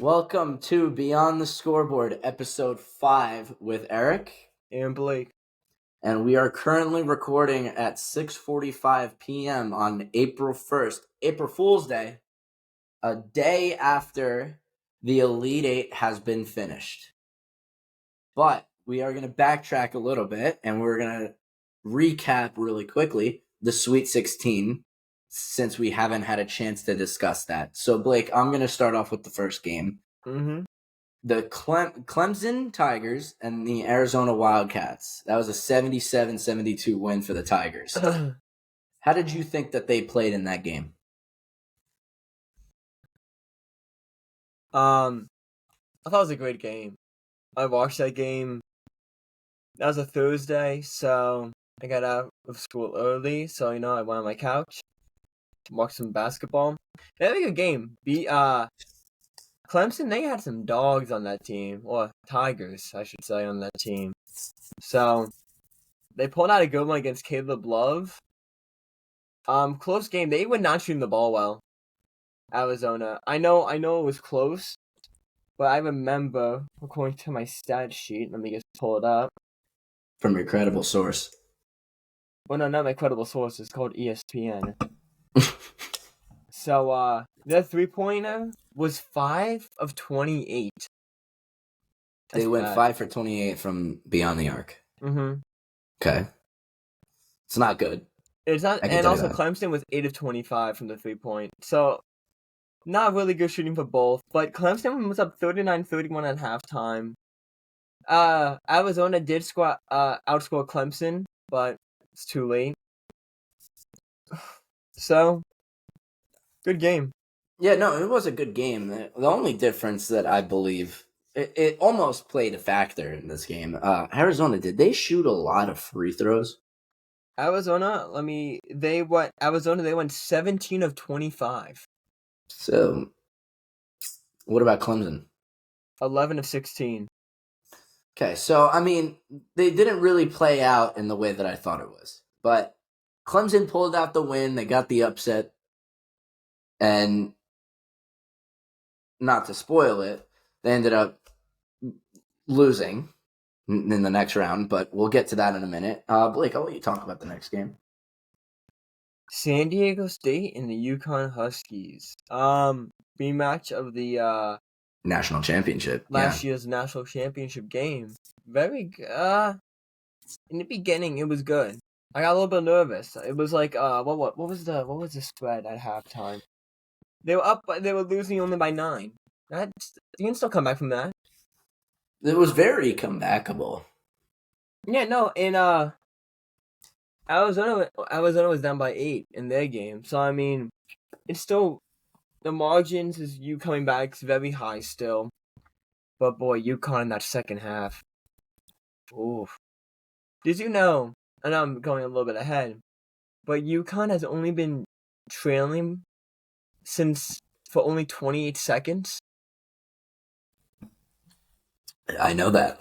Welcome to Beyond the Scoreboard, episode 5 with Eric. And Blake. And we are currently recording at 6:45 p.m. on April 1st, April Fool's Day, a day after the Elite Eight has been finished. But we are going to backtrack a little bit, and we're going to recap really quickly the Sweet 16, since we haven't had a chance to discuss that. So, Blake, I'm going to start off with the first game. Mm-hmm. The Clemson Tigers and the Arizona Wildcats. That was a 77-72 win for the Tigers. How did you think that they played in that game? I thought it was a great game. I watched that game. That was a Thursday, so I got out of school early, so I went on my couch, watched some basketball. They had a good game. Clemson, they had some dogs on that team, or Tigers, I should say, on that team. So they pulled out a good one against Caleb Love. Close game. They were not shooting the ball well. Arizona. I know it was close, but I remember, according to my stat sheet, let me just pull it up. From your credible source. Well, no, not my credible source. It's called ESPN. So, their three-pointer was 5 of 28. They went 5 for 28 from beyond the arc. Mm-hmm. Okay. It's not good. It's not, and also Clemson was 8 of 25 from the three-point. So, not really good shooting for both. But Clemson was up 39-31 at halftime. Arizona did outscore Clemson, but it's too late. So, good game. Yeah, no, it was a good game. The only difference that I believe it almost played a factor in this game. Arizona, did they shoot a lot of free throws? Arizona, they went 17 of 25. So, what about Clemson? 11 of 16. Okay, so, I mean, they didn't really play out in the way that I thought it was. But Clemson pulled out the win. They got the upset. And not to spoil it, they ended up losing in the next round. But we'll get to that in a minute. Blake, I'll let you talk about the next game. San Diego State and the Yukon Huskies. Rematch of the National championship. Last year's national championship game. Very in the beginning it was good. I got a little bit nervous. It was like what was the spread at halftime? They were up, but they were losing only by 9. You can still come back from that. It was very comebackable. Yeah, no, in Arizona was down by 8 in their game. So I mean, it's still the margins is you coming back is very high still. But boy, UConn in that second half. Oof. Did you know? And I'm going a little bit ahead, but UConn has only been trailing for only 28 seconds. I know that.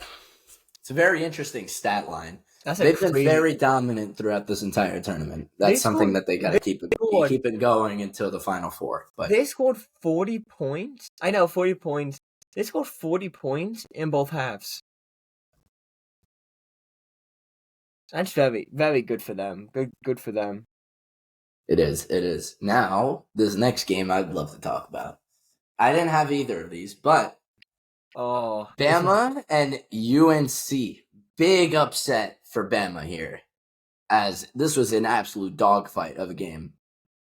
It's a very interesting stat line. They've been very dominant throughout this entire tournament. That's something that they got to keep it going until the Final Four. But they scored 40 points. I know, 40 points. They scored 40 points in both halves. That's very, very good for them. Good for them. It is. Now, this next game I'd love to talk about. I didn't have either of these, but Bama and UNC. Big upset for Bama here, as this was an absolute dogfight of a game.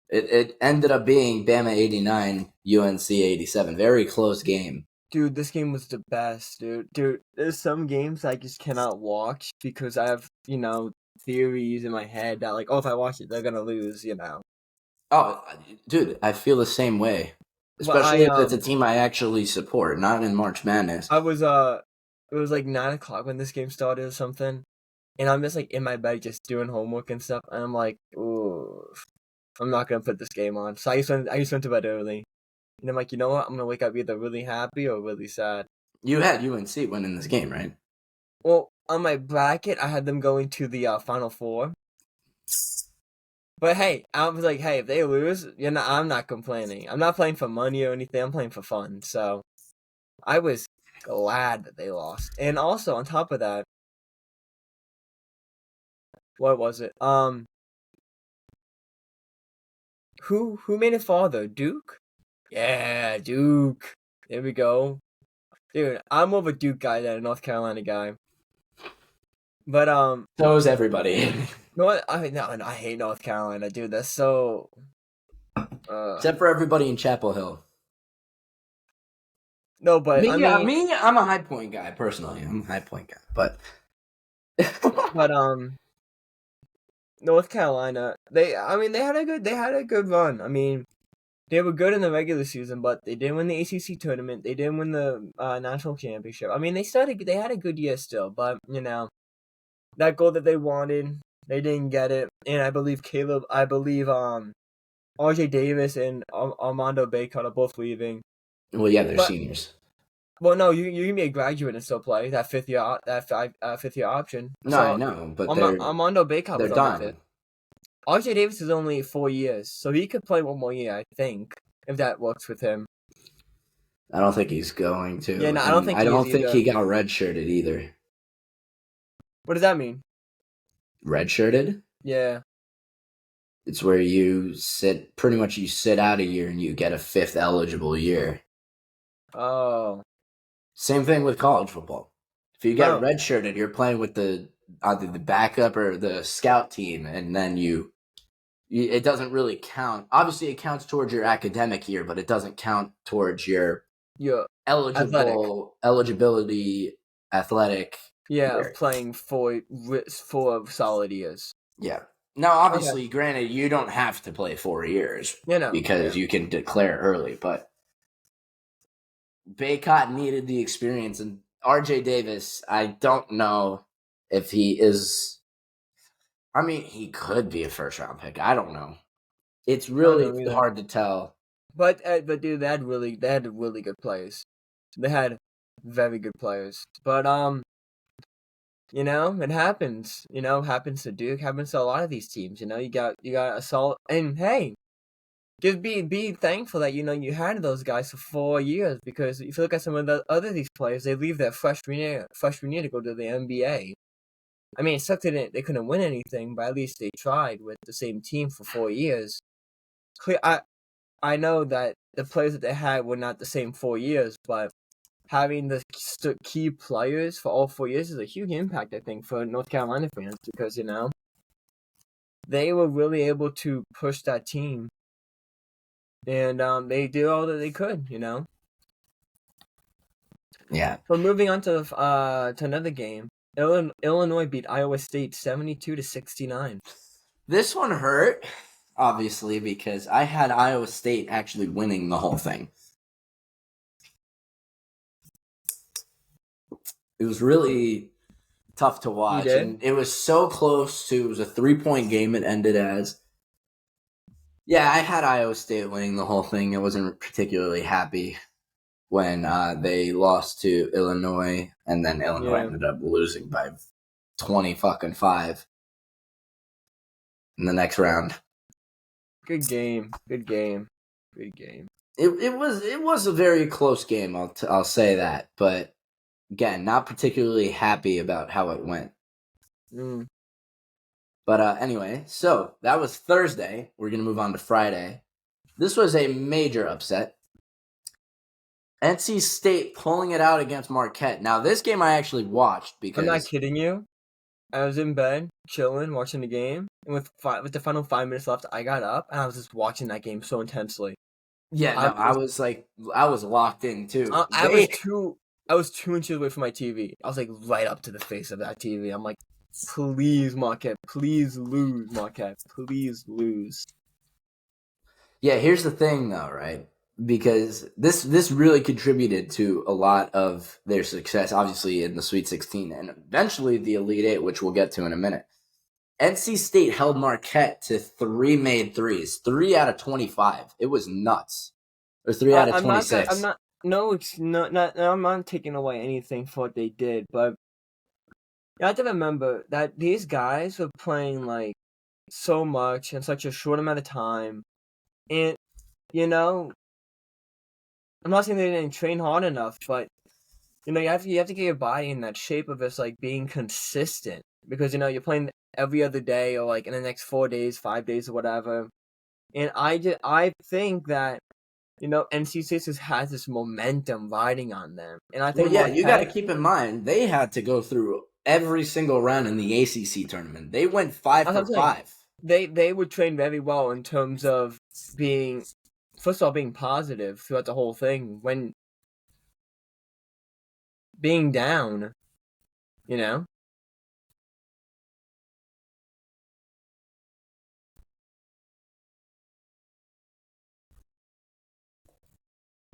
It ended up being Bama 89, UNC 87. Very close game. Dude, this game was the best, dude. Dude, there's some games I just cannot watch because I have, theories in my head that, if I watch it, they're going to lose, Oh, dude, I feel the same way. Especially if it's a team I actually support, not in March Madness. It was 9 o'clock when this game started or something. And I'm just, in my bed just doing homework and stuff. And I'm like, ooh, I'm not going to put this game on. So I just went to bed early. And I'm like, you know what? I'm going to wake up either really happy or really sad. You had UNC winning this game, right? Well, on my bracket, I had them going to the Final Four. But hey, I was like, hey, if they lose, I'm not complaining. I'm not playing for money or anything. I'm playing for fun. So I was glad that they lost. And also on top of that, what was it? Who made it farther? Duke? Yeah, Duke. There we go. Dude, I'm more of a Duke guy than a North Carolina guy. But So is everybody. no, I hate North Carolina, dude. That's so. Except for everybody in Chapel Hill. No, but Me, I mean, I'm a High Point guy personally. I'm a High Point guy, but but North Carolina, they had a good run. I mean, they were good in the regular season, but they didn't win the ACC tournament. They didn't win the national championship. I mean, they had a good year still, but that goal that they wanted, they didn't get it. And I believe RJ Davis and Armando Bacot are both leaving. well, yeah, they're But seniors. well, no, you can be a graduate and still play that fifth year option. No, So I know, but Armando Bacot they're was on the done. fifth. RJ Davis is only 4 years, so he could play one more year, I think, if that works with him. I don't think he's going to. Yeah, no, I don't think I he is don't think either. he got redshirted either. What does that mean? Redshirted? Yeah. It's where you sit out a year and you get a fifth eligible year. Oh. Same thing with college football. If you get Oh. redshirted, you're playing with either the backup or the scout team, and then it doesn't really count. Obviously, it counts towards your academic year, but it doesn't count towards your eligibility athletic. Yeah, year. playing four solid years. Yeah. Now, obviously, granted, you don't have to play 4 years because you can declare early, but Bacot needed the experience, and RJ Davis, I don't know if he is. I mean, he could be a first-round pick. I don't know. It's really hard to tell. But dude, they had really good players. They had very good players. But it happens. Happens to Duke, happens to a lot of these teams. You got a solid, and hey, just be thankful that you had those guys for 4 years, because if you look at some of the other these players, they leave their freshman year to go to the NBA. I mean, it sucked they couldn't win anything, but at least they tried with the same team for 4 years. I know that the players that they had were not the same 4 years, but having the key players for all 4 years is a huge impact, I think, for North Carolina fans, because they were really able to push that team, and they did all that they could. Yeah. But moving on to another game, Illinois beat Iowa State 72-69. This one hurt, obviously, because I had Iowa State actually winning the whole thing. It was really tough to watch, and it was so close to. It was a 3-point game. It ended as. Yeah, I had Iowa State winning the whole thing. I wasn't particularly happy when they lost to Illinois, and then Illinois ended up losing by 20-5 in the next round. Good game. It was a very close game. I'll say that, but again, not particularly happy about how it went. But anyway, so that was Thursday. We're gonna move on to Friday. This was a major upset. NC State pulling it out against Marquette. Now, this game I actually watched because... I'm not kidding you. I was in bed, chilling, watching the game, and with the final 5 minutes left, I got up, and I was just watching that game so intensely. Yeah, I was locked in, too. I was 2 inches away from my TV. I was, like, right up to the face of that TV. I'm like, please, Marquette, please lose, Marquette, please lose. Yeah, here's the thing, though, right? Because this really contributed to a lot of their success, obviously, in the Sweet 16 and eventually the Elite Eight, which we'll get to in a minute. NC State held Marquette to 3 made threes, 3 out of 25. It was nuts. Or 3 out of 26. I'm not taking away anything for what they did, but you have to remember that these guys were playing like so much in such a short amount of time, and I'm not saying they didn't train hard enough, but you have to get your body in that shape of just like being consistent because you're playing every other day or like in the next 4 days, 5 days or whatever. And I think that NC State just has this momentum riding on them, and I Well, think yeah, you got to Marquette. keep in mind they had to go through every single round in the ACC tournament. They went five That's what for I'm saying. five. They would train very well in terms of being, first of all, being positive throughout the whole thing when being down, you know.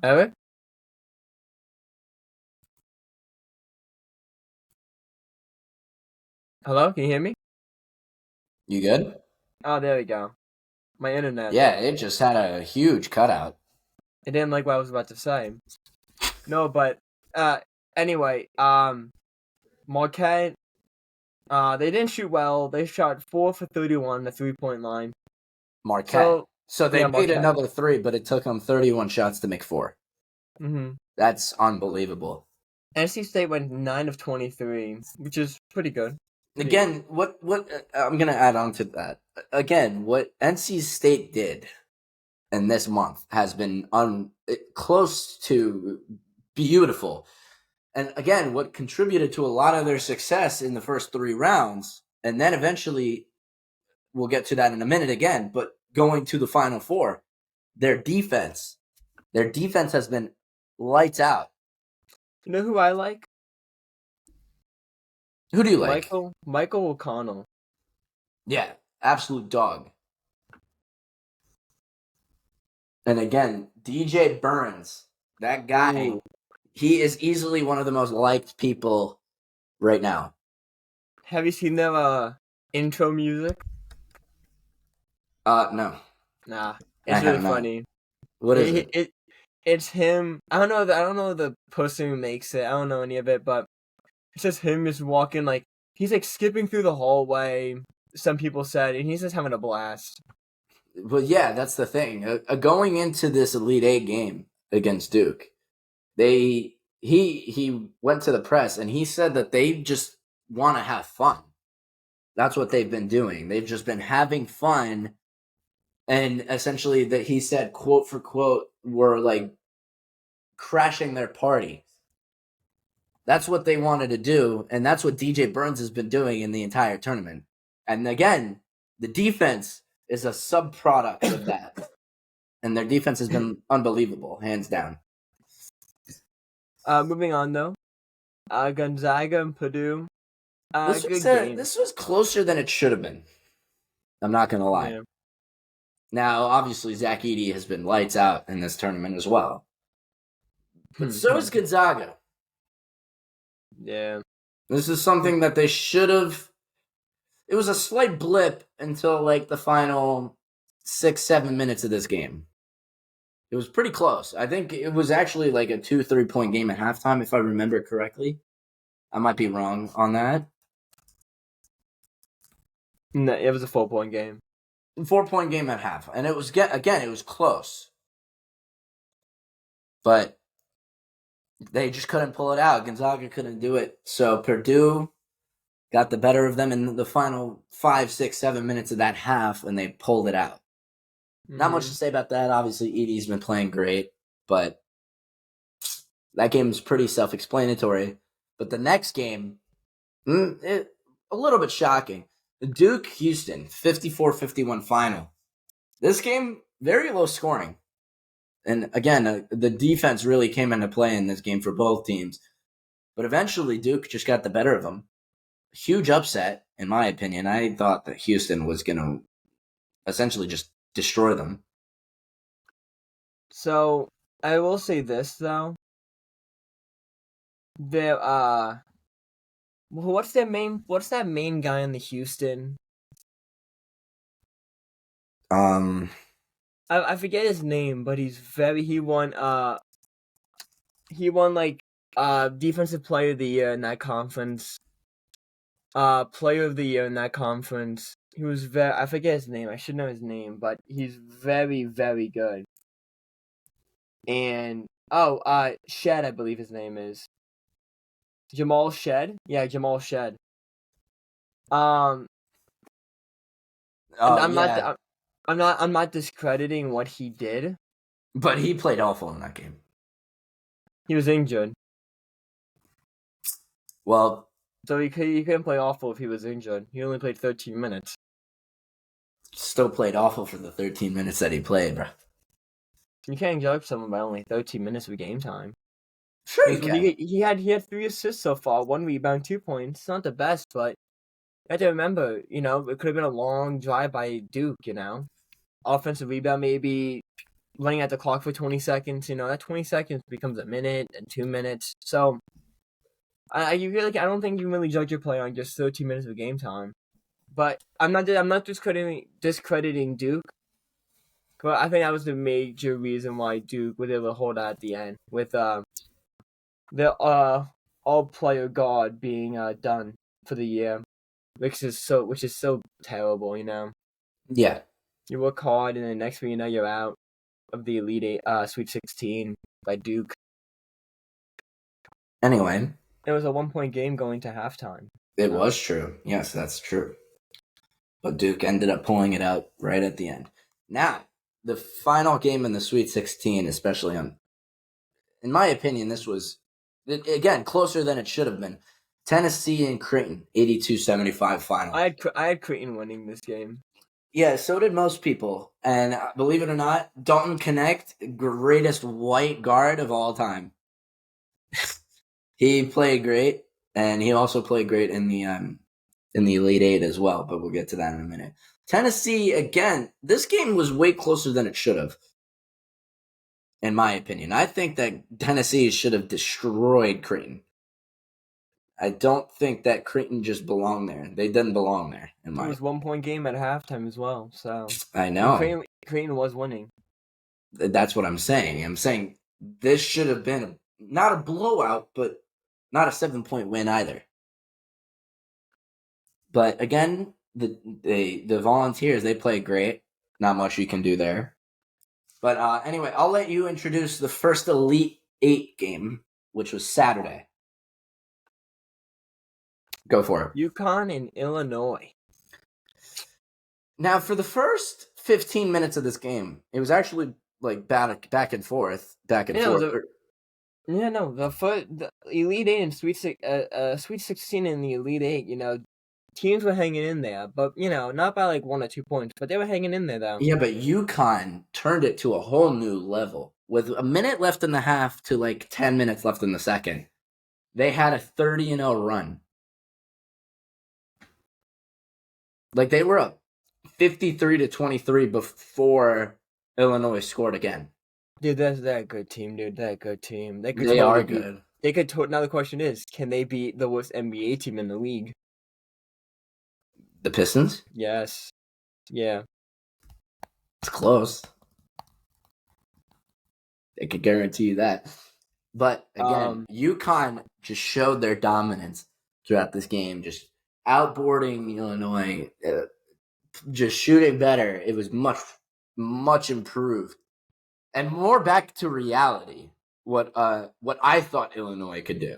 Eric, hello, can you hear me? You good? Oh, there we go. My internet. Yeah, it just had a huge cutout. It didn't like what I was about to say. No, but anyway, Marquette, they didn't shoot well. They shot 4 for 31 the 3-point line. Marquette. So they Yeah, made Marquette. another three, but it took them 31 shots to make four. Mm-hmm. That's unbelievable. NC State went 9 of 23, which is pretty good. Again, what I'm gonna add on to that. Again, what NC State did in this month has been close to beautiful. And again, what contributed to a lot of their success in the first 3 rounds, and then eventually we'll get to that in a minute again, but going to the Final Four, their defense. Their defense has been lights out. You know who I like? Who do you like? Michael O'Connell. Yeah, absolute dog. And again, DJ Burns, that guy, Ooh. he is easily one of the most liked people right now. Have you seen their intro music? No. Nah, I it's really have not. funny. What is it? It's him. I don't know the person who makes it. I don't know any of it, but it's just him just walking like he's like skipping through the hallway. Some people said, and he's just having a blast. Well, yeah, that's the thing. Going into this Elite Eight game against Duke, he went to the press and he said that they just want to have fun. That's what they've been doing. They've just been having fun, and essentially that he said, quote for quote, were like crashing their party. That's what they wanted to do, and that's what DJ Burns has been doing in the entire tournament. And again, the defense is a subproduct of that. And their defense has been unbelievable, hands down. Moving on though, Gonzaga and Purdue. Good game. This was closer than it should have been. I'm not going to lie. Yeah. Now, obviously, Zach Edey has been lights out in this tournament as well. But so is Gonzaga. Yeah. This is something that they should have. It was a slight blip until like the final 6-7 minutes of this game. It was pretty close. I think it was actually like a 2-3 point game at halftime, if I remember correctly. I might be wrong on that. No, it was a 4-point game. 4-point game at half, and it was it was close, but they just couldn't pull it out. Gonzaga couldn't do it, so Purdue got the better of them in the final 5, 6, 7 minutes of that half, and they pulled it out. Mm-hmm. Not much to say about that. Obviously, Edey's been playing great, but that game is pretty self-explanatory. But the next game, a little bit shocking. Duke-Houston, 54-51 final. This game, very low scoring. And again, the defense really came into play in this game for both teams. But eventually, Duke just got the better of them. Huge upset, in my opinion. I thought that Houston was going to essentially just destroy them. So, I will say this, though. There, what's that main guy in the Houston? I forget his name, but he won like defensive player of the year in that conference. Player of the year in that conference. He was I forget his name. I should know his name, but he's very, very good. And Shed, I believe his name is. Jamal Shed? Yeah, Jamal Shed. Um, and Oh yeah, I'm not discrediting what he did. but he played awful in that game. He was injured, Well, so he couldn't play awful if he was injured. He only played 13 minutes. still played awful for the 13 minutes that he played, bro. You can't judge someone by only 13 minutes of game time. Sure you can. He had 3 assists so far, 1 rebound, 2 points. It's not the best, but you have to remember, it could have been a long drive by Duke. Offensive rebound maybe running at the clock for 20 seconds. That 20 seconds becomes a minute and 2 minutes. So I don't think you can really judge your play on just 13 minutes of game time. But I'm not discrediting Duke. But I think that was the major reason why Duke was able to hold out at the end with the all player guard being done for the year, which is so terrible. Yeah. You work hard and then next thing you know you're out of the Elite Eight, Sweet 16 by Duke. Anyway, It was a 1-point game going to halftime. it was true. Yes, that's true. But Duke ended up pulling it out right at the end. Now, the final game in the Sweet 16, especially in my opinion, this was, again, closer than it should have been. Tennessee and Creighton, 82-75 final. I had Creighton winning this game. Yeah, so did most people. And believe it or not, Dalton Connect, greatest white guard of all time. He played great, and he also played great in the Elite Eight as well, but we'll get to that in a minute. Tennessee, again, this game was way closer than it should have, in my opinion. I think that Tennessee should have destroyed Creighton. I don't think that Creighton just belonged there. They didn't belong there. It was 1-point game at halftime as well. So I know. Creighton was winning. That's what I'm saying. I'm saying this should have been not a blowout, but not a 7-point win either. But again, the Volunteers, they play great. Not much you can do there. But anyway, I'll let you introduce the first Elite Eight game, which was Saturday. Go for it. UConn and Illinois. Now, for the first 15 minutes of this game, it was actually like back and forth. The Elite Eight and Sweet 16 and the Elite Eight, teams were hanging in there, but not by like 1 or 2 points, but they were hanging in there though. Yeah, but UConn turned it to a whole new level with a minute left in the half to like 10 minutes left in the second. They had a 30-0 run. Like they were up 53-23 before Illinois scored again. Dude, they're a good team, dude. They're a good team. They are good. They could. Now the question is, can they beat the worst NBA team in the league? The Pistons? Yes. Yeah. It's close. They could guarantee you that. But again, UConn just showed their dominance throughout this game, just outboarding Illinois, just shooting better. It was much, much improved. And more back to reality, what I thought Illinois could do.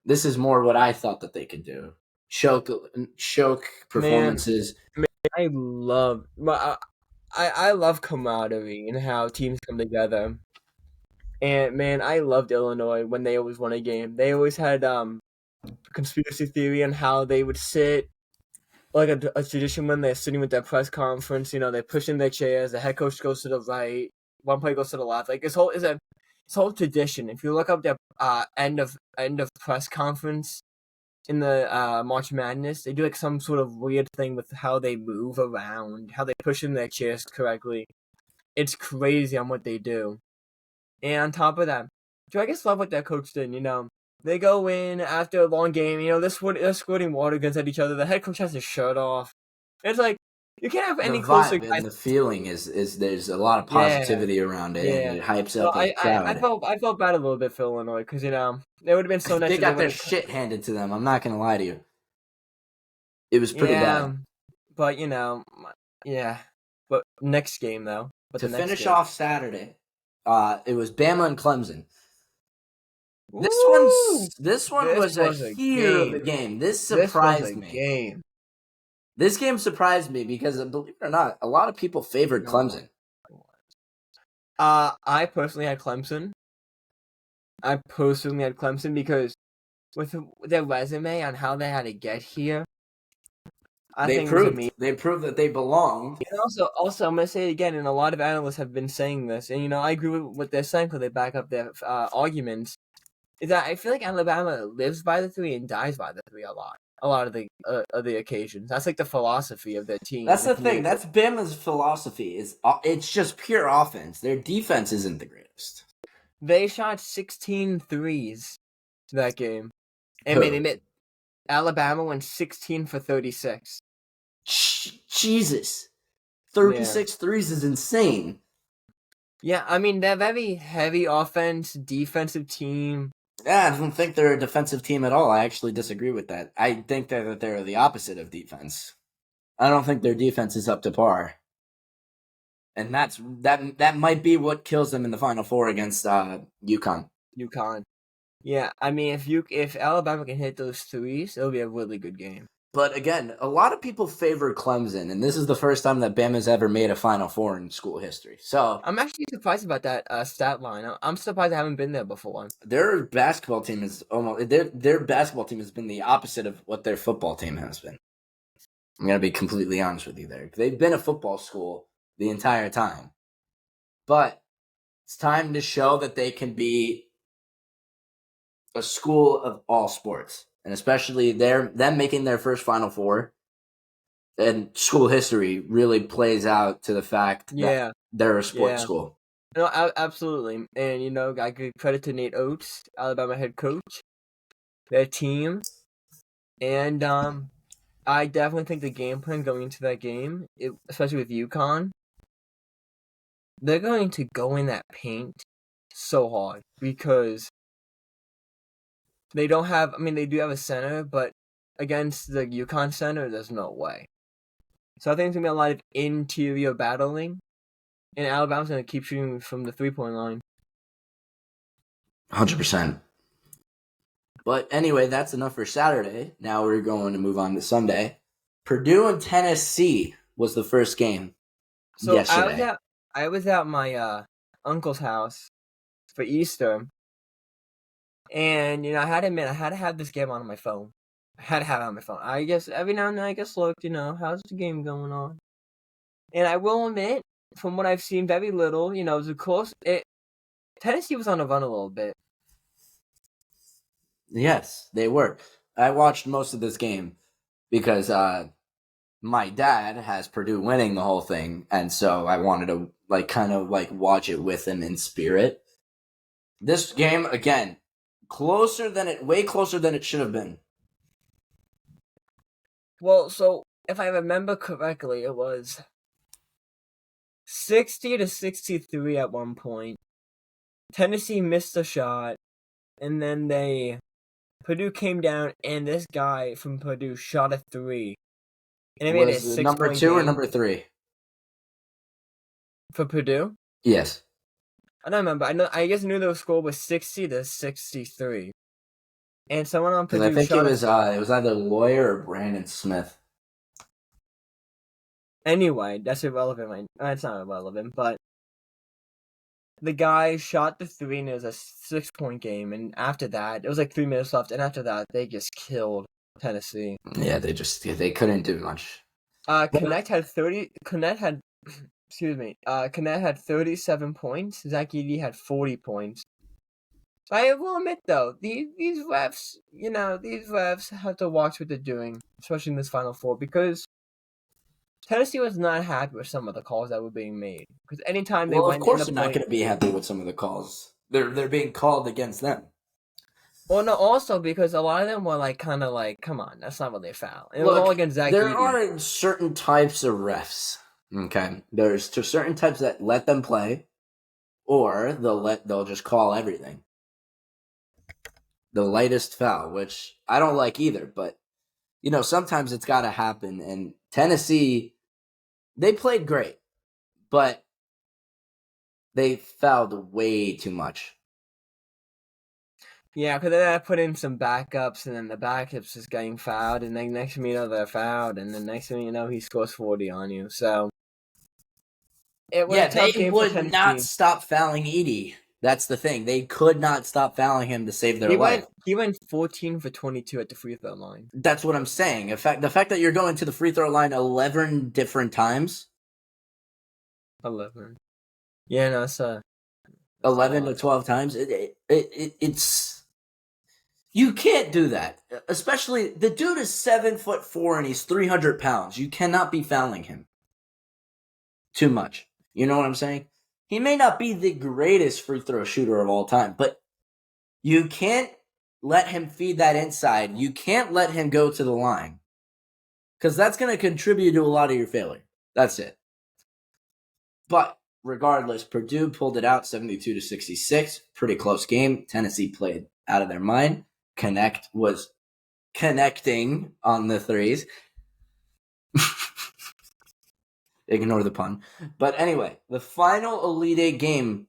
This is more what I thought that they could do. Choke performances. Man, I love camaraderie and how teams come together. And man, I loved Illinois when they always won a game. They always had conspiracy theory on how they would sit, like a tradition when they're sitting with their press conference. They push in their chairs. The head coach goes to the right, one player goes to the left. Like this whole tradition. If you look up their end of press conference in the March Madness, they do like some sort of weird thing with how they move around, how they push in their chairs correctly. It's crazy on what they do. And on top of that, I just love what that coach did. They go in after a long game. They're squirting water guns at each other. The head coach has his shirt off. It's like you can't have any closer. And the feeling is there's a lot of positivity around it, and it hypes up the crowd. I felt bad a little bit for Illinois because they would have been so nice. They got their shit handed to them. I'm not gonna lie to you. It was pretty bad. But yeah. But next game though. To finish off Saturday, It was Bama and Clemson. Woo! This one This was a was a heater of a game. game. This This was a surprised me. game. This game surprised me because, believe it or not, a lot of people favored Clemson. I personally had Clemson. Because with their resume on how they had to get here, I think it was amazing. They proved that they belonged. And also, I'm gonna say it again, and a lot of analysts have been saying this, and I agree with what they're saying because they back up their arguments. Is that I feel like Alabama lives by the 3 and dies by the 3 a lot. A lot of the occasions. That's like the philosophy of their team. That's the thing. That's Bama's philosophy. It's just pure offense. Their defense isn't the greatest. They shot 16 threes that game. And Alabama went 16 for 36. Jesus. 36 threes is insane. Yeah, I mean, they're very heavy offense, defensive team. Yeah, I don't think they're a defensive team at all. I actually disagree with that. I think that they're the opposite of defense. I don't think their defense is up to par. And that might be what kills them in the Final Four against UConn. Yeah, I mean, if Alabama can hit those threes, it'll be a really good game. But again, a lot of people favor Clemson, and this is the first time that Bama's ever made a Final Four in school history. So I'm actually surprised about that stat line. I'm surprised I haven't been there before. Their basketball team is their basketball team has been the opposite of what their football team has been. I'm gonna be completely honest with you there. They've been a football school the entire time, but it's time to show that they can be a school of all sports. And especially them making their first Final Four, and school history really plays out to the fact that they're a sports school. No, absolutely. And, I give credit to Nate Oates, Alabama head coach, their team. And I definitely think the game plan going into that game, especially with UConn, they're going to go in that paint so hard because they don't have, they do have a center, but against the UConn center, there's no way. So I think it's going to be a lot of interior battling, and Alabama's going to keep shooting from the 3-point line. 100%. But anyway, that's enough for Saturday. Now we're going to move on to Sunday. Purdue and Tennessee was the first game yesterday. I was at my uncle's house for Easter. And, I had to admit, I had to have this game on my phone. I had to have it on my phone. I guess every now and then I looked, how's the game going on? And I will admit, from what I've seen, very little, it was a close. Tennessee was on a run a little bit. Yes, they were. I watched most of this game because my dad has Purdue winning the whole thing, and so I wanted to watch it with him in spirit. This game, again, way closer than it should have been. Well, so if I remember correctly, it was 60-63 at one point. Tennessee missed a shot, and then Purdue came down, and this guy from Purdue shot a 3. And it made it a 6-point number 2 game. or number 3? For Purdue? Yes. I don't remember. I just knew the score was 60-63. And someone on Purdue I think it was either Lawyer or Brandon Smith. Anyway, that's irrelevant. It's not irrelevant, but the guy shot the 3 and it was a 6-point game. And after that, it was like 3 minutes left. And after that, they just killed Tennessee. Yeah, they couldn't do much. Connect had 37 points. Zach Edey had 40 points. I will admit, though, these refs, have to watch what they're doing, especially in this Final Four, because Tennessee was not happy with some of the calls that were being made. Because anytime they went, of course, they're not going to be happy with some of the calls. They're being called against them. Well, no, also because a lot of them were come on, that's not really a foul. It was all against Zach Edey. There are certain types of refs. Okay, there's certain types that let them play, or they'll just call everything. The lightest foul, which I don't like either, but sometimes it's got to happen. And Tennessee, they played great, but They fouled way too much. Yeah, because then I put in some backups, and then the backups is getting fouled, and then next thing you know, they're fouled, and then next thing you know, he scores 40 on you. So it was a Yeah, they tough game for would not Tennessee. stop fouling Edie. That's the thing. They could not stop fouling him to save their He life. went 14 for 22 at the free throw line. That's what I'm saying. In fact, the fact that you're going to the free throw line 11 different times, 11. Yeah, no, it's 11 to 12 times, it's you can't do that. Especially the dude is 7'4" and he's 300 pounds. You cannot be fouling him too much. You know what I'm saying? He may not be the greatest free throw shooter of all time, but you can't let him feed that inside. You can't let him go to the line because that's going to contribute to a lot of your failure. That's it. But regardless, Purdue pulled it out 72-66. Pretty close game. Tennessee played out of their mind. Connect was connecting on the threes. Ignore the pun. But anyway, the final Elite Eight game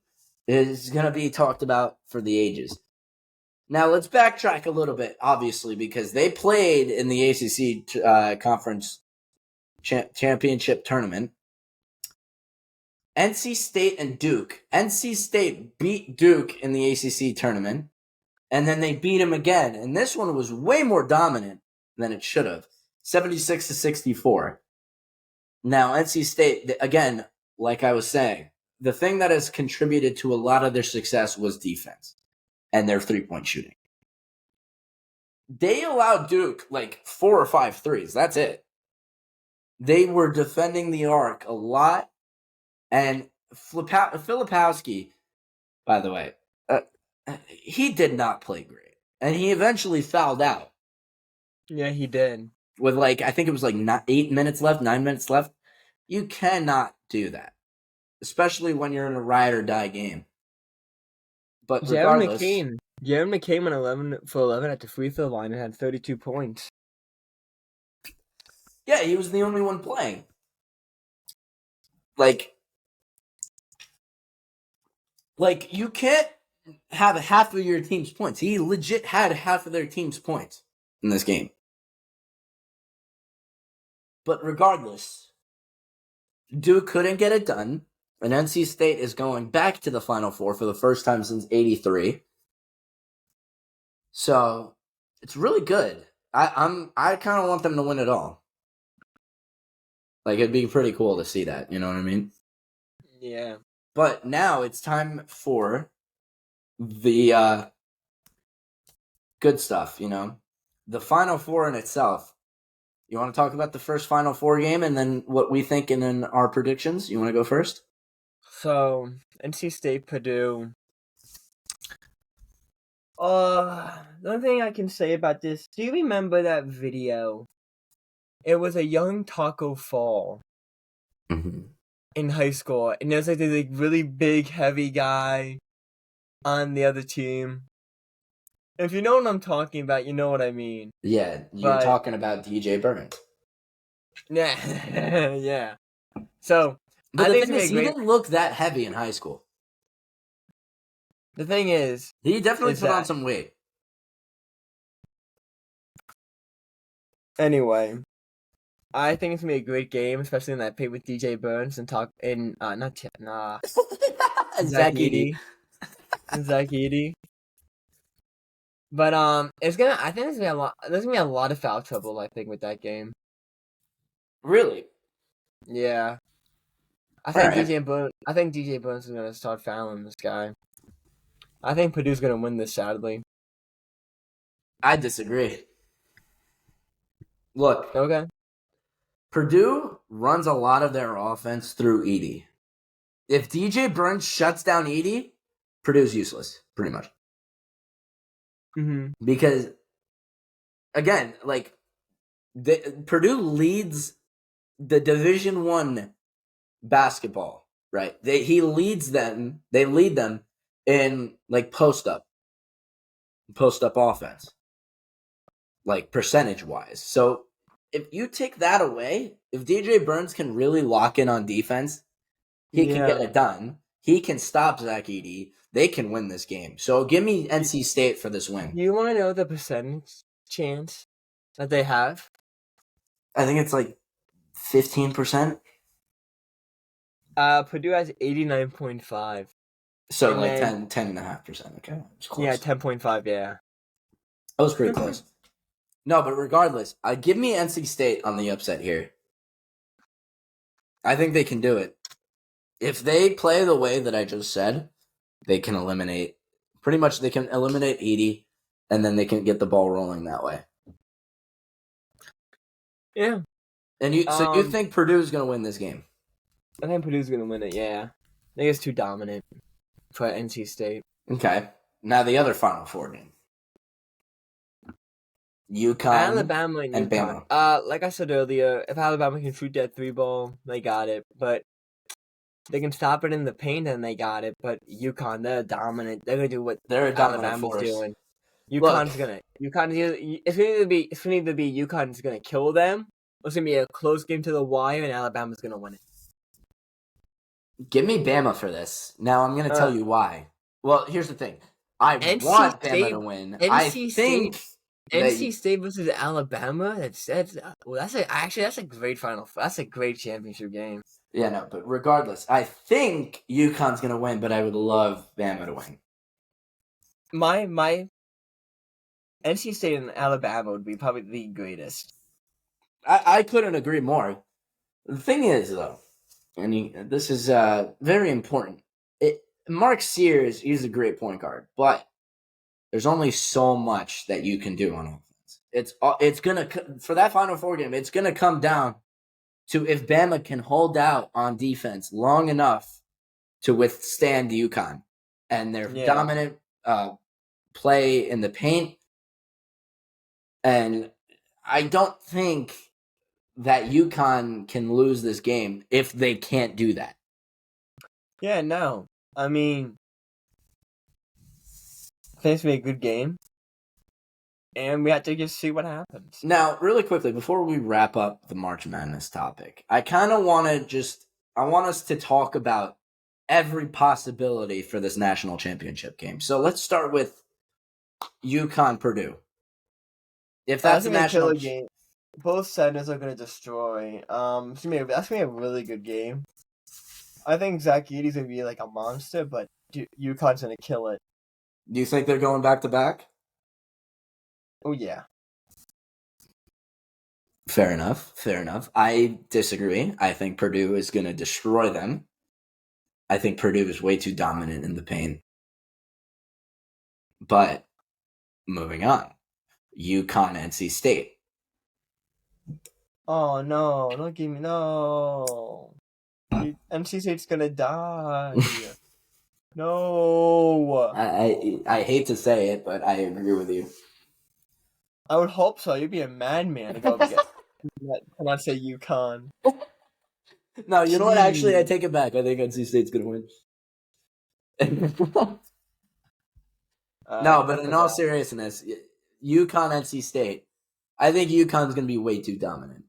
is going to be talked about for the ages. Now, let's backtrack a little bit, obviously, because they played in the ACC Conference Championship Tournament. NC State and Duke. NC State beat Duke in the ACC Tournament, and then they beat him again. And this one was way more dominant than it should have. 76-64. Now, NC State, again, like I was saying, the thing that has contributed to a lot of their success was defense and their three-point shooting. They allowed Duke like 4 or 5 threes. That's it. They were defending the arc a lot. And Filipowski, by the way, he did not play great. And he eventually fouled out. Yeah, he did. With I think it was 9 minutes left. You cannot do that. Especially when you're in a ride or die game. But regardless. Jaron McCain went 11 for 11 at the free throw line and had 32 points. Yeah, he was the only one playing. You can't have half of your team's points. He legit had half of their team's points in this game. But regardless, Duke couldn't get it done, and NC State is going back to the Final Four for the first time since '83. So it's really good. I kind of want them to win it all. It'd be pretty cool to see that. You know what I mean? Yeah. But now it's time for the good stuff, The Final Four in itself. You want to talk about the first Final Four game and then what we think and then our predictions? You want to go first? So, NC State, Purdue. The only thing I can say about this, do you remember that video? It was a young Taco Fall. Mm-hmm. In high school, and there's this really big, heavy guy on the other team. If you know what I'm talking about, you know what I mean. Yeah, you're talking about DJ Burns. Yeah, yeah. So, but the thing is, he didn't look that heavy in high school. The thing is, he definitely put on some weight. Anyway, I think it's gonna be a great game, especially in that pick with DJ Burns and Zach Edey. Zach Edey. But I think there's gonna be a lot of foul trouble, I think, with that game. Really? Yeah. I think DJ Burns is gonna start fouling this guy. I think Purdue's gonna win this, sadly. I disagree. Look. Okay. Purdue runs a lot of their offense through Edey. If DJ Burns shuts down Edey, Purdue's useless, pretty much. Mm-hmm. Because, again, Purdue leads the Division I basketball, right? They lead them in post-up offense, percentage-wise. So, if you take that away, if DJ Burns can really lock in on defense, he can get it done. He can stop Zach Edey. They can win this game. So give me NC State for this win. You want to know the percentage chance that they have? I think it's like 15%. Purdue has 89.5. So And like then- 10.5%. Okay. It's close. Yeah, 10.5. Yeah. That was pretty close. No, but regardless, give me NC State on the upset here. I think they can do it. If they play the way that I just said, they can eliminate Edey, and then they can get the ball rolling that way. Yeah. And you think Purdue's going to win this game? I think Purdue's gonna win it. Yeah. I think it's too dominant for NC State. Okay. Now the other Final Four game. UConn Alabama and Bama. Like I said earlier, if Alabama can shoot that 3-ball, they got it. But they can stop it in the paint, and they got it. But UConn, they're dominant. They're gonna do what Alabama's doing. UConn's gonna. It's gonna either be UConn's gonna kill them, or it's gonna be a close game to the wire, and Alabama's gonna win it. Give me Bama for this. Now I'm gonna tell you why. Well, here's the thing. I want Bama to win. NC State versus Alabama. That's a great final. That's a great championship game. Yeah, no, but regardless, I think UConn's gonna win, but I would love Bama to win. My NC State and Alabama would be probably the greatest. I couldn't agree more. The thing is, though, and this is very important. Mark Sears, he's a great point guard, but there's only so much that you can do on offense. It's gonna for that Final Four game. It's gonna come down to if Bama can hold out on defense long enough to withstand UConn and their dominant play in the paint. And I don't think that UConn can lose this game if they can't do that. Yeah, no. I mean, I think it's gonna be a good game, and we have to just see what happens. Now, really quickly, before we wrap up the March Madness topic, I kind of want us to talk about every possibility for this national championship game. So let's start with UConn Purdue. If that's a national game, both centers are gonna destroy. That's gonna be a really good game. I think Zach Edey's gonna be like a monster, but UConn's gonna kill it. Do you think they're going back to back? Oh yeah. Fair enough. I disagree. I think Purdue is going to destroy them. I think Purdue is way too dominant in the paint. But moving on, UConn, NC State. Oh no! Don't give me no. NC State's gonna die. No. I hate to say it, but I agree with you. I would hope so. You'd be a madman to go get. Cannot say UConn. No, you know what? Actually, I take it back. I think NC State's gonna win. No, but in all seriousness, UConn, NC State. I think UConn's gonna be way too dominant.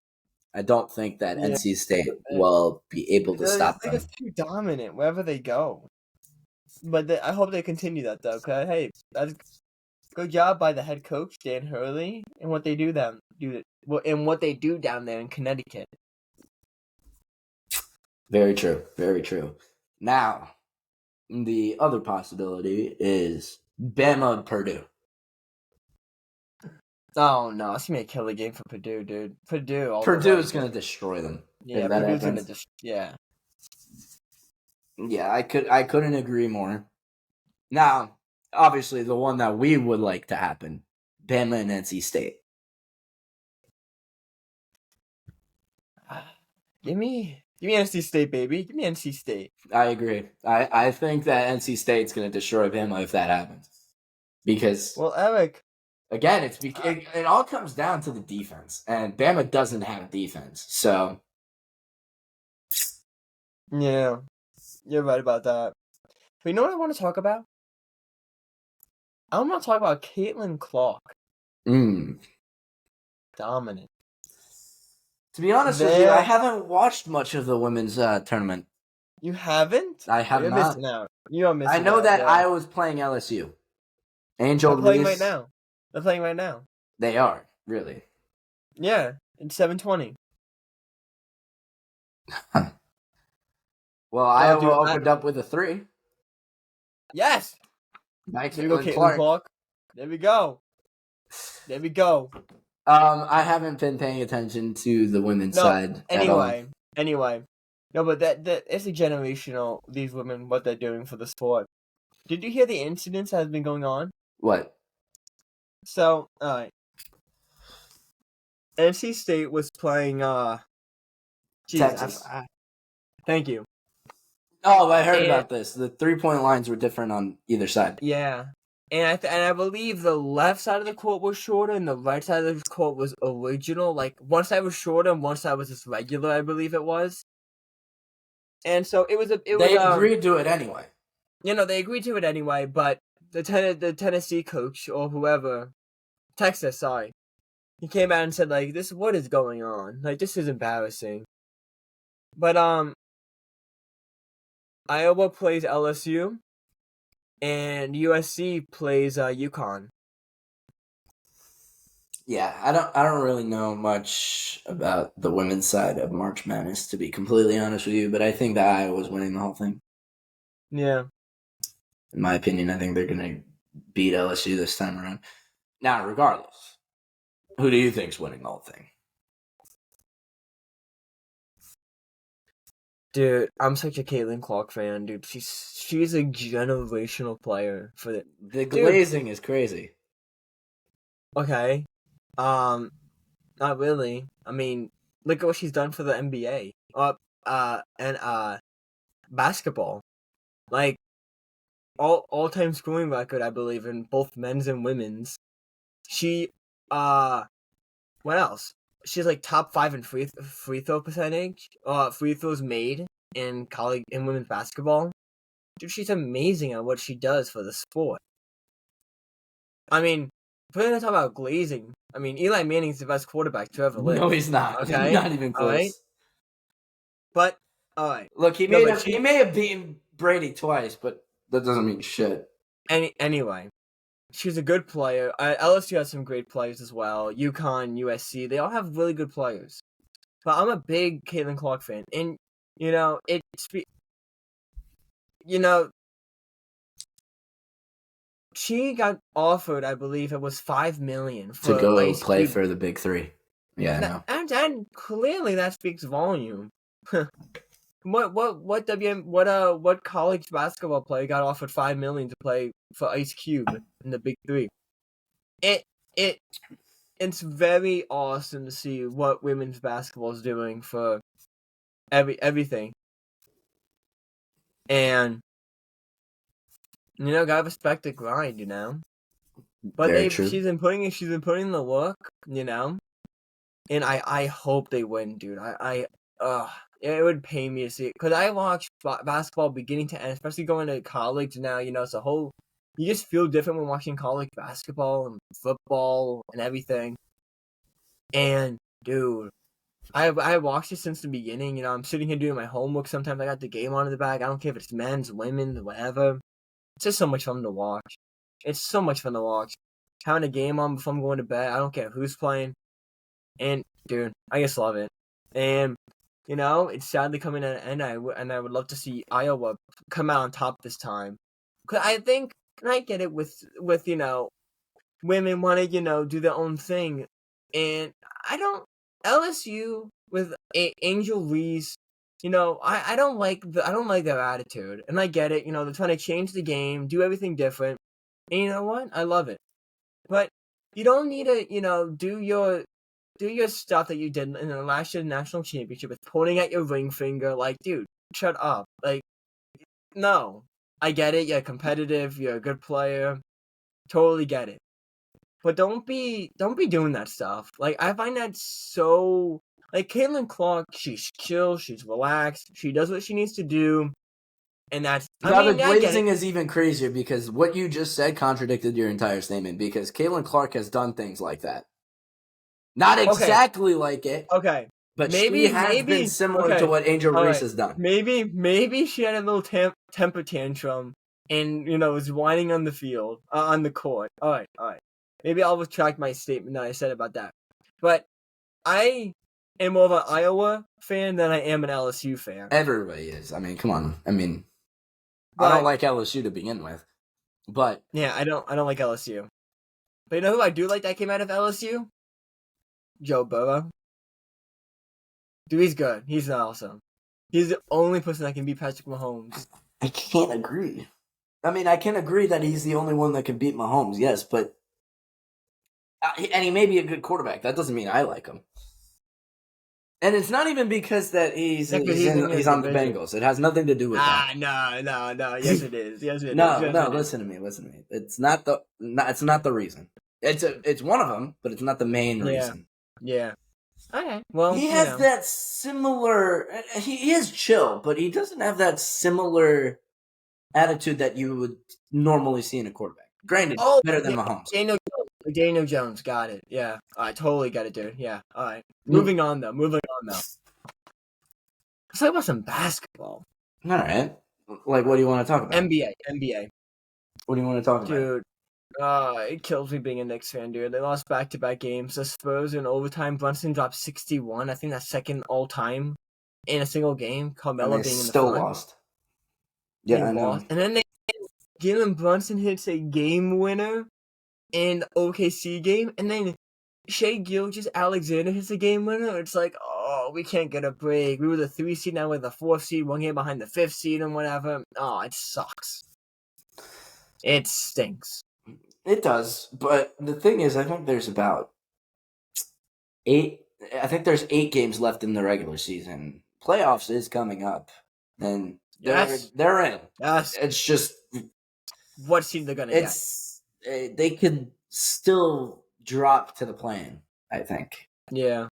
I don't think that NC State will be able to stop them. It's too dominant wherever they go. But I hope they continue that though. Cause hey, that's good job by the head coach Dan Hurley and what they do down there in Connecticut. Very true. Very true. Now, the other possibility is Bama Purdue. Oh no, it's gonna be a killer game for Purdue, dude. Purdue is gonna destroy them. Yeah, Purdue's gonna Yeah, I couldn't agree more. Now, obviously, the one that we would like to happen, Bama and NC State. Give me NC State, baby. Give me NC State. I agree. I think that NC State's gonna destroy Bama if that happens. Because Eric. Again, it all comes down to the defense, and Bama doesn't have defense, so. Yeah, you're right about that. But you know what I want to talk about? I want to talk about Caitlin Clark. Dominant. To be honest with you, I haven't watched much of the women's tournament. You haven't? I have You're not. missing out. You are I missing know out, that bro. Iowa's playing LSU. Angel They're playing right Reese. now. They're playing right now. They are, really. Yeah, it's 7:20. Well, No, Iowa dude. opened up with a 3 Yes. by There we go, Caitlin Caitlin Clark. Clark. There we go. There we go. I haven't been paying attention to the women's No. side at all. Anyway. No, but that it's a generational. These women, what they're doing for the sport. Did you hear the incidents that have been going on? What? So, NC State was playing. Texas. Thank you. Oh, I heard And about this. The 3-point lines were different on either side. yeah, and I believe the left side of the court was shorter, and the right side of the court was original. Like one side was shorter, and one side was just regular. I believe it was. And so They agreed to it anyway. They agreed to it anyway, but the Tennessee coach or whoever, Texas, sorry, he came out and said like, what is going on? Like this is embarrassing. But Iowa plays LSU, and USC plays UConn. Yeah, I don't really know much about the women's side of March Madness, to be completely honest with you, but I think that Iowa's winning the whole thing. Yeah. In my opinion, I think they're going to beat LSU this time around. Now, regardless, who do you think's winning the whole thing? Dude, I'm such a Caitlin Clark fan, dude. She's a generational player for the glazing is crazy. Okay. Not really. I mean, look at what she's done for the NBA. And basketball. Like all-time scoring record, I believe, in both men's and women's. She what else? She's like top 5 in free throw percentage. Free throws made in college in women's basketball. Dude, she's amazing at what she does for the sport. I mean, putting on top about glazing. I mean, Eli Manning's the best quarterback to ever live. No, he's not. Okay, Not even close. Right? But all right. Look, he may have beaten Brady twice, but that doesn't mean shit. Anyway, she's a good player. LSU has some great players as well. UConn, USC, they all have really good players. But I'm a big Caitlin Clark fan, and she got offered, I believe it was $5 million to go play for the Big Three. Yeah, I know. And clearly that speaks volume. What college basketball player got offered $5 million to play for Ice Cube in the Big Three? It's very awesome to see what women's basketball is doing for everything. And gotta respect the grind, But she's been putting in the work, And I hope they win, dude. It would pay me to see it because I watch basketball beginning to end, especially going to college now. It's a whole. You just feel different when watching college basketball and football and everything. And dude, I watched it since the beginning. I'm sitting here doing my homework. Sometimes I got the game on in the back. I don't care if it's men's, women's, whatever. It's just so much fun to watch. It's so much fun to watch. Having a game on before I'm going to bed. I don't care who's playing. And dude, I just love it. And it's sadly coming to an end. And I would love to see Iowa come out on top this time. Cause I think, and I get it with women want to do their own thing, and LSU with Angel Reese. I don't like their attitude, and I get it. They're trying to change the game, do everything different, and you know what? I love it. But you don't need to, do your stuff that you did in the last year's national championship with pointing at your ring finger. Like, dude, shut up. Like, no. I get it. You're competitive. You're a good player. Totally get it. But don't be doing that stuff. Like, I find that so. Like, Caitlin Clark, she's chill. She's relaxed. She does what she needs to do. And that's. The glazing is even crazier because what you just said contradicted your entire statement because Caitlin Clark has done things like that. Not exactly like it. Okay. But she has been similar to what Angel Reese has done. Maybe she had a little temper tantrum and, was whining on the field, on the court. All right. Maybe I'll retract my statement that I said about that. But I am more of an Iowa fan than I am an LSU fan. Everybody is. I mean, come on. I mean, I don't like LSU to begin with, but yeah, I don't like LSU. But you know who I do like that came out of LSU? Joe Burrow. Dude, he's good. He's awesome. He's the only person that can beat Patrick Mahomes. I can't agree. I mean, I can agree that he's the only one that can beat Mahomes, yes, but and he may be a good quarterback. That doesn't mean I like him. And it's not even because that he's on the Bengals. It has nothing to do with that. No. Yes, it is. No. Listen to me. It's not the reason. It's one of them, but it's not the main reason. Yeah. Okay. Well, he has that similar. He is chill, but he doesn't have that similar attitude that you would normally see in a quarterback. Granted, better than Mahomes. Daniel Jones, got it. Yeah, I totally got it, dude. Yeah, all right. Moving on though. Let's talk about some basketball. All right. Like, what do you want to talk about? NBA. What do you want to talk about? Dude, it kills me being a Knicks fan, dude. They lost back-to-back games. The Spurs in overtime. Brunson dropped 61. I think that's second all-time in a single game. Carmelo being in the front. Lost. Yeah, I know. And then Jalen Brunson hits a game winner in the OKC game, and then Shai Gilgeous-Alexander hits a game winner. It's like, oh, we can't get a break. We were the 3 seed, now we're the 4th seed, 1 game behind the 5th seed and whatever. Oh, it sucks. It stinks. It does, but the thing is, I think there's about 8 8 games left in the regular season. Playoffs is coming up, and they're in. Yes. It's just what seed they're gonna get. They could still drop to the play-in, I think. Yeah.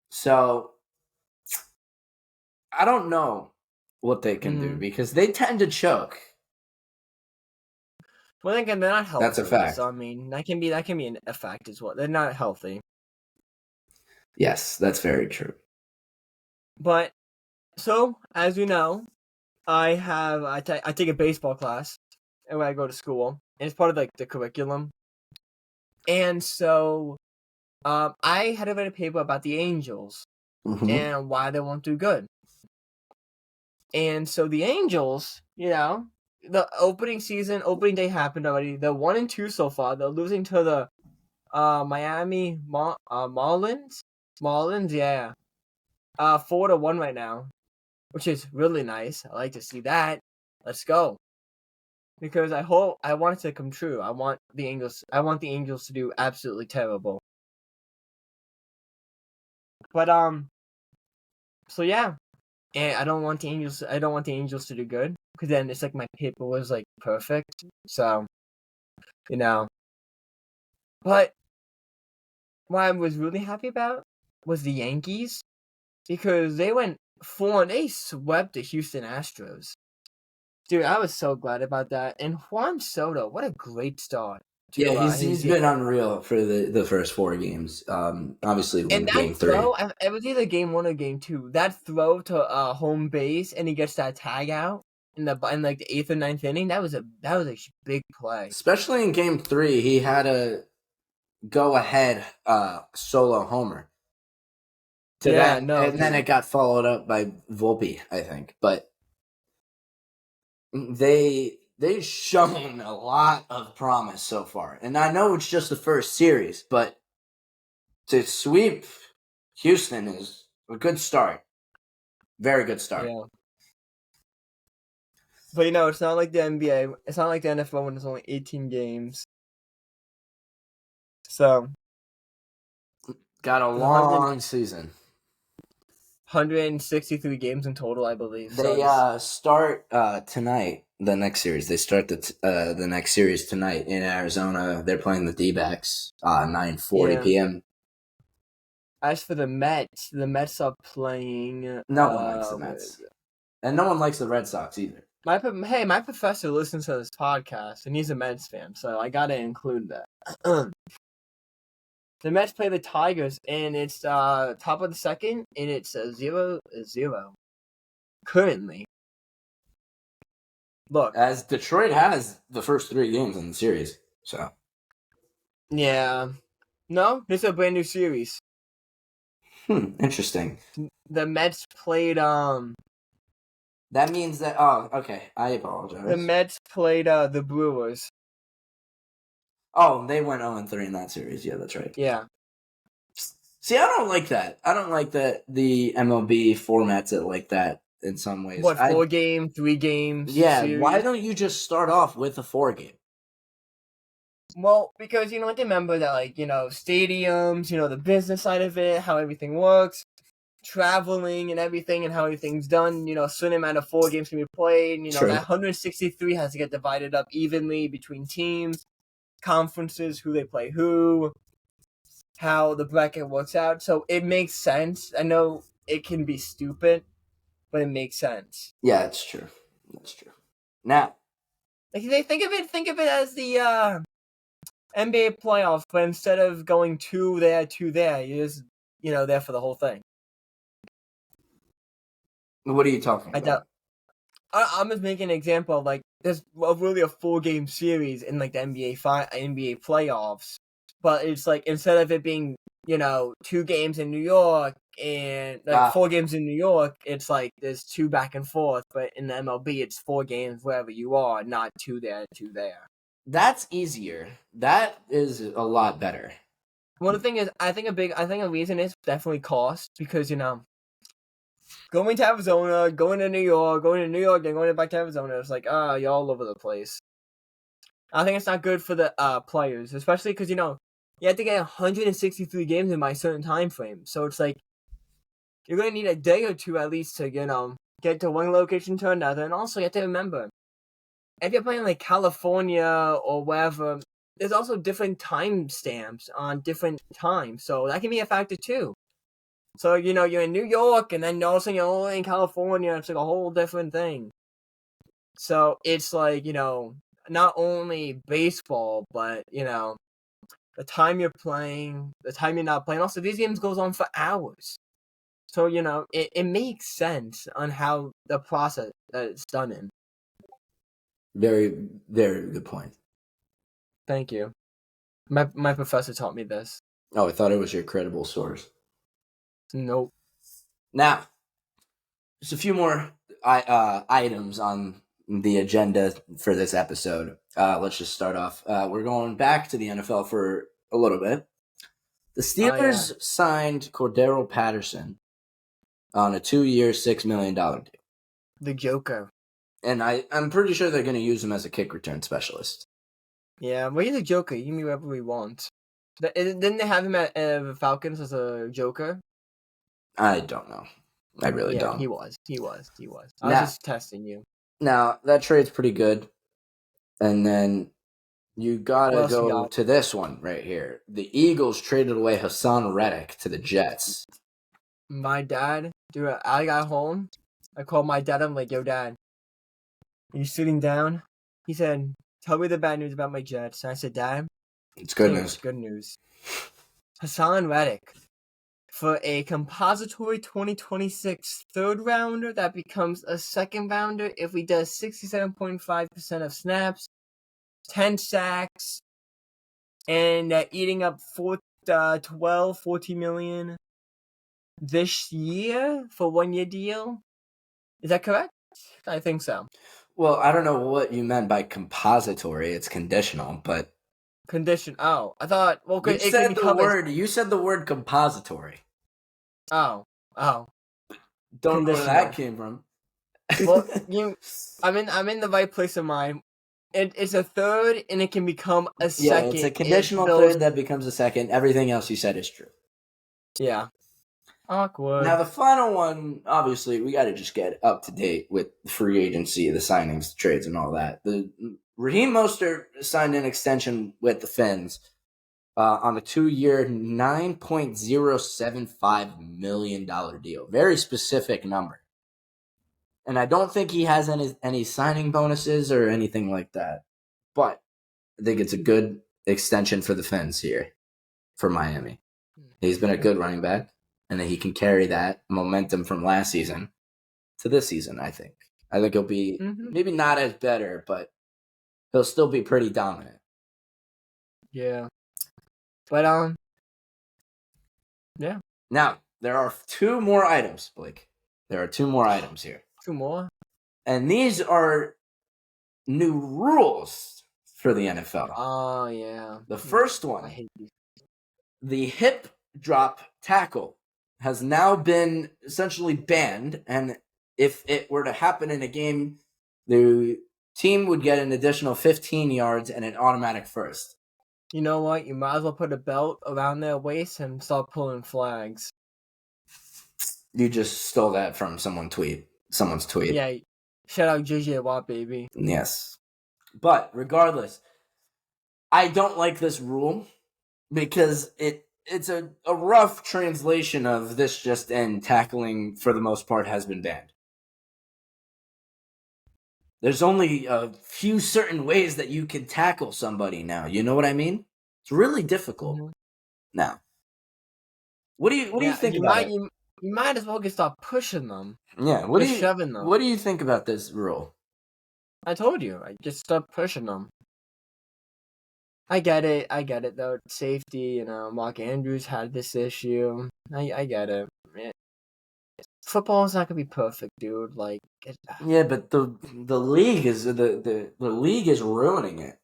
So I don't know what they can do because they tend to choke. Well, again, they're not healthy. That's a fact. So I mean, that can be a fact as well. They're not healthy. Yes, that's very true. But so as you know, I take a baseball class when I go to school, and it's part of like the curriculum. And so, I had to write a paper about the Angels and why they won't do good. And so the Angels, the opening day happened already. They're 1-2 so far. They're losing to the Miami Marlins. Marlins, yeah. 4-1 right now, which is really nice. I like to see that. Let's go. Because I want it to come true. I want the Angels to do absolutely terrible. But so yeah. And I don't want the Angels to do good. Because then it's like my paper was like perfect. So But what I was really happy about was the Yankees. Because they went 4 and they swept the Houston Astros. Dude, I was so glad about that. And Juan Soto, what a great start. He's been unreal for the first 4 games. Obviously, and that game 3. It was either game 1 or game 2. That throw to home base, and he gets that tag out in like the 8th or 9th inning. That was a big play. Especially in game 3, he had a go ahead solo homer. And then it got followed up by Volpe, I think. But they've shown a lot of promise so far. And I know it's just the first series, but to sweep Houston is a good start. Very good start. Yeah. But it's not like the NBA. It's not like the NFL when there's only 18 games. So got a long season. 163 games in total, I believe. They start tonight. The next series. They start the next series tonight in Arizona. They're playing the D-backs 9:40 p.m. As for the Mets are playing. No one likes the Mets, and no one likes the Red Sox either. My professor listens to this podcast, and he's a Mets fan, so I gotta include that. The Mets play the Tigers, and it's top of the second, and it's 0-0 currently. Look, As Detroit has the first 3 games in the series, so yeah, no, this is a brand new series. Interesting. The Mets played That means that. Oh, okay. I apologize. the Mets played the Brewers. Oh, they went 0-3 in that series. Yeah, that's right. Yeah. See, I don't like that. I don't like that the MLB formats it like that in some ways. What, 4 game, 3 games? Yeah, series? why don't you just start off with a 4 game? Well, because you know, remember that, like, you know, stadiums, you know, the business side of it, how everything works, traveling and everything, and how everything's done. You know, a certain amount of 4 games can be played. You know, True. that 163 has to get divided up evenly between teams, conferences, who they play who, how the bracket works out. So it makes sense. I know it can be stupid, but it makes sense. Yeah, it's true. That's true. Now, like, they think of it as the NBA playoffs, but instead of going 2 there, you're just, you know, there for the whole thing. what are you talking about? I'm just making an example of, like, there's really a 4-game series in, like, the NBA playoffs, but it's like, instead of it being, you know, 2 games in New York and like 4 games in New York, it's like there's 2 back and forth, but in the MLB it's 4 games wherever you are, not 2 there, 2 there. That's easier. That is a lot better. Well, the thing is, I think a reason is definitely cost, because, you know, going to Arizona, going to New York, then going back to Arizona, it's like, you're all over the place. I think it's not good for the players, especially because, you know, you have to get 163 games in by a certain time frame. So it's like, you're going to need a day or 2 at least to, you know, get to one location to another. And also, you have to remember, if you're playing like California or wherever, there's also different time stamps on different times. So that can be a factor too. So, you know, you're in New York, and then all of a sudden you're only in California. It's like a whole different thing. So it's like, you know, not only baseball, but, you know, the time you're playing, the time you're not playing. Also, these games goes on for hours. So, you know, it makes sense on how the process that it's done in. Very, very good point. Thank you. My professor taught me this. Oh, I thought it was your credible source. Nope. Now, just a few more items on the agenda for this episode. Let's just start off. We're going back to the NFL for a little bit. The Steelers signed Cordero Patterson on a 2-year, $6 million deal. The Joker. And I'm pretty sure they're going to use him as a kick return specialist. Yeah, well, he's a Joker. You can be whatever we want. Didn't they have him at the Falcons as a Joker? I don't know. I really don't. He was. I was just testing you. Now, that trade's pretty good. And then you gotta go to this one right here. The Eagles traded away Hassan Reddick to the Jets. My dad, dude, I got home. I called my dad. I'm like, yo, Dad, are you sitting down? He said, tell me the bad news about my Jets. And I said, Dad, it's good news. It's good news. Hassan Reddick, for a compository 2026 third rounder that becomes a second rounder if he does 67.5% of snaps, 10 sacks, and eating up 14 million this year for 1-year deal. Is that correct? I think so. Well, I don't know what you meant by compository. It's conditional, but Oh, I thought. Well, you said the word. You said the word compository. Oh. Don't know where that came from. Well, I'm in the right place of mind. It's a third, and it can become a second. Yeah, it's a conditional third that becomes a second. Everything else you said is true. Yeah. Awkward. Now, the final one, obviously, we got to just get up to date with the free agency, the signings, the trades, and all that. The Raheem Mostert signed an extension with the Fins on a 2-year, $9.075 million deal. Very specific number. And I don't think he has any signing bonuses or anything like that. But I think it's a good extension for the Fins here. for Miami. He's been a good running back, and he can carry that momentum from last season to this season, I think. I think he'll be maybe not as better, but he'll still be pretty dominant. Yeah. But, yeah. Now, there are 2 more items, Blake. There are 2 more items here. 2 more? And these are new rules for the NFL. Oh, yeah. The first I one, hate these. the hip drop tackle, has now been essentially banned. And if it were to happen in a game, the team would get an additional 15 yards and an automatic first. You know what? You might as well put a belt around their waist and start pulling flags. You just stole that from someone's tweet. Yeah. Shout out JJ Watt, baby. Yes. But regardless, I don't like this rule because it's a rough translation of this just in. Tackling, for the most part, has been banned. There's only a few certain ways that you can tackle somebody now. You know what I mean? It's really difficult now. What do you think about it? You might as well just start pushing them. Yeah, shoving them. What do you think about this rule? I told you, I just start pushing them. I get it though. Safety, Mark Andrews had this issue. I get it. Football's not gonna be perfect, dude. Like, yeah, but the league is the league is ruining it.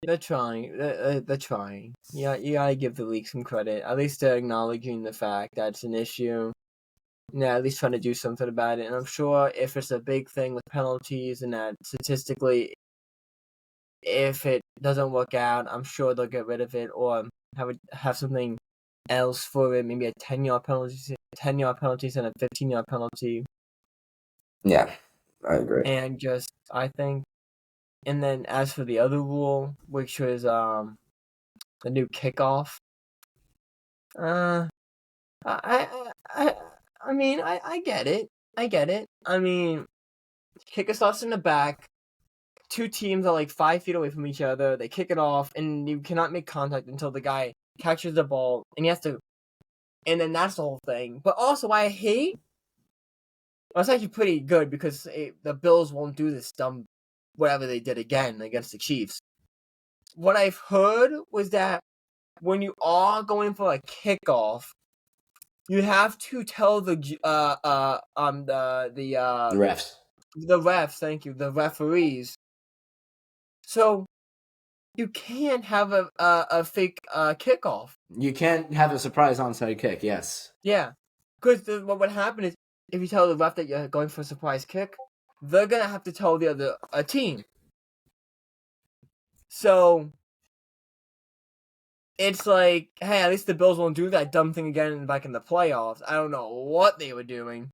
They're trying. They're trying. Yeah, you gotta give the league some credit. At least they're acknowledging the fact that it's an issue. Yeah, at least trying to do something about it. And I'm sure if it's a big thing with penalties and that statistically, if it doesn't work out, I'm sure they'll get rid of it or have something else for it. Maybe a 10-yard penalty, and a 15-yard penalty. Yeah, I agree. And I think, and then as for the other rule, which was the new kickoff, I mean, I get it. I mean, kicker starts in the back. 2 teams are like 5 feet away from each other. They kick it off, and you cannot make contact until the guy catches the ball, and he has to. And then that's the whole thing. But also, I hate. Well, it's actually pretty good because the Bills won't do this dumb, whatever they did again against the Chiefs. What I've heard was that when you are going for a kickoff, you have to tell the refs. The refs, thank you, the referees. So you can't have a fake kickoff. You can't have a surprise onside kick. Yes. Yeah, because what would happen is if you tell the ref that you're going for a surprise kick, they're gonna have to tell the other team. So it's like, hey, at least the Bills won't do that dumb thing again back in the playoffs. I don't know what they were doing.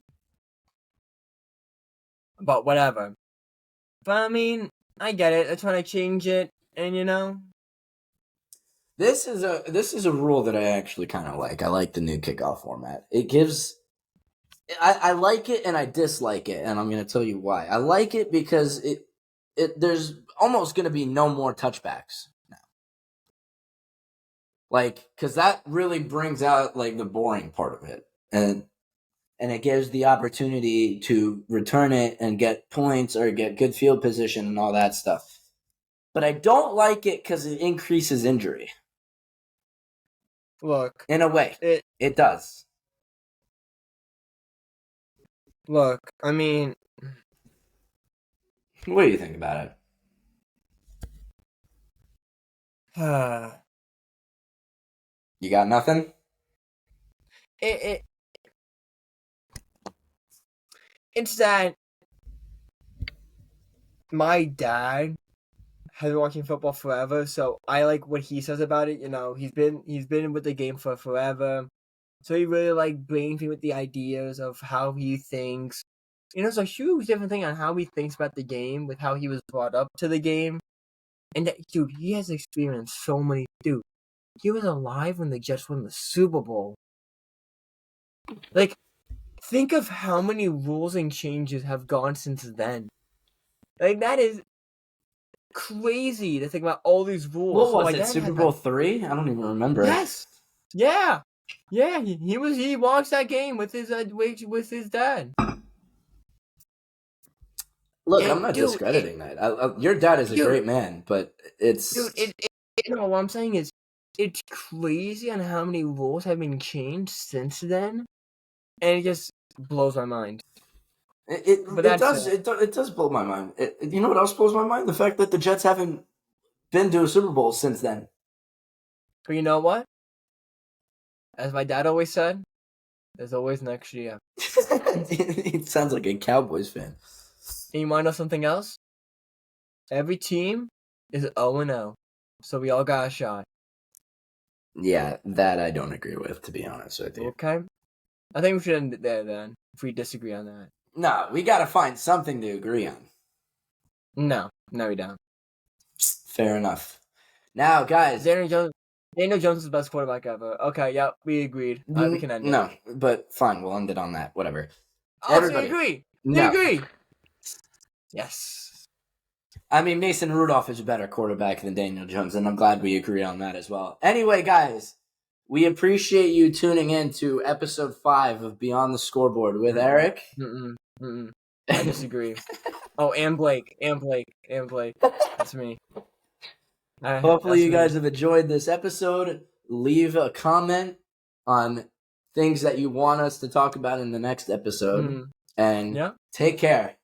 But whatever. But I mean, I get it. They're trying to change it, and This is a rule that I actually kind of like. I like the new kickoff format. It gives... I like it and I dislike it, and I'm going to tell you why. I like it because there's almost going to be no more touchbacks now. Like, because that really brings out like the boring part of it, and it gives the opportunity to return it and get points or get good field position and all that stuff. But I don't like it because it increases injury. Look, in a way, it does. Look, I mean, what do you think about it? You got nothing? It's that my dad has been watching football forever, so I like what he says about it. He's been with the game for forever, so he really brings me with the ideas of how he thinks. It's a huge different thing on how he thinks about the game with how he was brought up to the game, and that dude, he has experienced so many. Dude, he was alive when the Jets won the Super Bowl. Think of how many rules and changes have gone since then. That is crazy to think about all these rules. What So was my it? dad Super had, Bowl like, 3? I don't even remember. yes, yeah, yeah. He watched that game with his dad. Look, I'm And not dude, discrediting that. Your dad is a dude, great man, but dude, it's no, what I'm saying is, it's crazy on how many rules have been changed since then, and it just blows my mind. But it that's does it does blow my mind. You know what else blows my mind? The fact that the Jets haven't been to a Super Bowl since then. But you know what? As my dad always said, there's always next year. It sounds like a Cowboys fan. And you want to know something else? Every team is 0-0, so we all got a shot. Yeah, that I don't agree with, to be honest with you. Okay? I think we should end it there then, if we disagree on that. No, we got to find something to agree on. No, we don't. Fair enough. Now, guys. Daniel Jones is the best quarterback ever. Okay, yep, we agreed. All right, we can end it. No, but fine, we'll end it on that. Whatever. Oh, everybody. So we agree. No. We agree. Yes. I mean, Mason Rudolph is a better quarterback than Daniel Jones, and I'm glad we agree on that as well. Anyway, guys, we appreciate you tuning in to episode 5 of Beyond the Scoreboard with Eric. I disagree. Oh, and Blake. That's me. Hopefully you guys have enjoyed this episode. Leave a comment on things that you want us to talk about in the next episode. And take care.